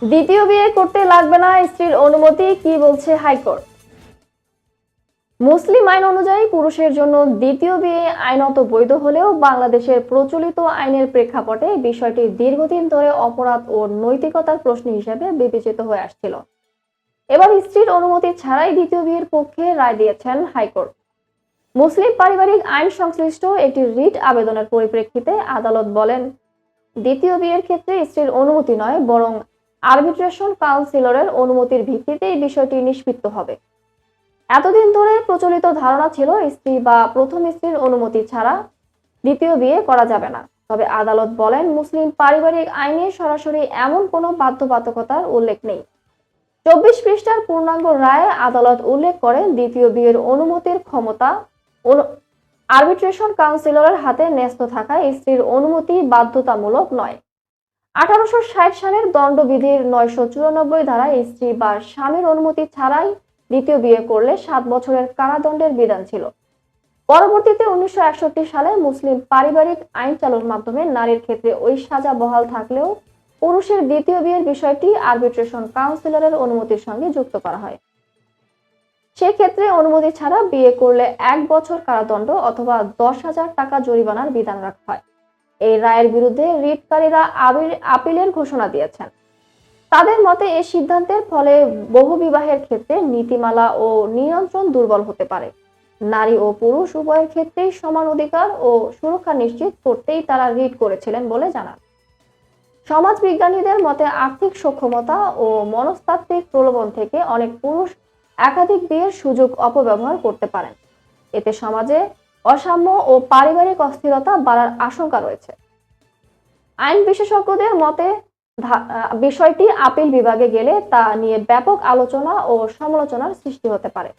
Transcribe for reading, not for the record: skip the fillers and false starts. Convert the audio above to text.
দ্বিতীয় বিয়ে করতে লাগবে না স্ত্রীর অনুমতি, কি বলছে হাইকোর্ট। মুসলিম আইন অনুযায়ী পুরুষের জন্য দ্বিতীয় বিয়ে আইনত বৈধ হলেও বাংলাদেশের প্রচলিত আইনের প্রেক্ষাপটে বিষয়টি দীর্ঘদিন ধরে অপরাধ ও নৈতিকতার প্রশ্ন হিসেবে বিবেচিত হয়ে আসছিল। এবার স্ত্রীর অনুমতি ছাড়াই দ্বিতীয় বিয়ের পক্ষে রায় দিয়েছেন হাইকোর্ট। মুসলিম পারিবারিক আইন সংশ্লিষ্ট একটি রিট আবেদনের পরিপ্রেক্ষিতে আদালত বলেন, দ্বিতীয় বিয়ের ক্ষেত্রে স্ত্রীর অনুমতি নয়, বরং আরবিট্রেশন কাউন্সিলরের অনুমতির ভিত্তিতে বিষয়টি নিষ্পত্তি হবে। এতদিন ধরে প্রচলিত ধারণা ছিল স্ত্রী বা প্রথম স্ত্রীর অনুমতি ছাড়া দ্বিতীয় বিয়ে করা যাবে না। তবে আদালত বলেন, মুসলিম পারিবারিক আইনে সরাসরি এমন কোনো বাধ্যবাধকতার উল্লেখ নেই। 24 পৃষ্ঠার পূর্ণাঙ্গ রায়ে আদালত উল্লেখ করেন, দ্বিতীয় বিয়ের অনুমতির ক্ষমতা আরবিট্রেশন কাউন্সিলরের হাতে ন্যস্ত থাকায় স্ত্রীর অনুমতি বাধ্যতামূলক নয়। 1860 সালের দণ্ডবিধির 994 ধারায় স্ত্রী বা স্বামীর অনুমতি ছাড়াই দ্বিতীয় বিয়ে করলে 7 বছরের কারাদণ্ডের বিধান ছিল। পরবর্তীতে 1961 সালে মুসলিম পারিবারিক আইন চালুর মাধ্যমে নারীর ক্ষেত্রে ওই সাজা বহাল থাকলেও পুরুষের দ্বিতীয় বিয়ের বিষয়টি আরবিট্রেশন কাউন্সিলরের অনুমতির সঙ্গে যুক্ত করা হয়। সেক্ষেত্রে অনুমতি ছাড়া বিয়ে করলে 1 বছর কারাদণ্ড অথবা 10,000 টাকা জরিমানার বিধান রাখা হয়। এই রায়ের বিরুদ্ধে রিটকারীরা আপিলের ঘোষণা দিয়েছেন। তাদের মতে এই সিদ্ধান্তের ফলে বহুবিবাহের ক্ষেত্রে নীতিমালা ও নিয়ন্ত্রণ দুর্বল হতে পারে। নারী ও পুরুষ উভয়ের ক্ষেত্রেই সমান অধিকার ও সুরক্ষা নিশ্চিত করতেই তারা রিট করেছিলেন বলে জানান। সমাজবিজ্ঞানীদের মতে আর্থিক সক্ষমতা ও মনস্তাত্ত্বিক প্রলোভন থেকে অনেক পুরুষ একাধিক বিয়ের সুযোগ অপব্যবহার করতে পারেন। এতে সমাজে অসাম্য ও পারিবারিক অস্থিরতা বাড়ার আশঙ্কা রয়েছে। আইন বিশেষজ্ঞদের মতে বিষয়টি আপিল বিভাগে গেলে তা নিয়ে ব্যাপক আলোচনা ও সমালোচনার সৃষ্টি হতে পারে।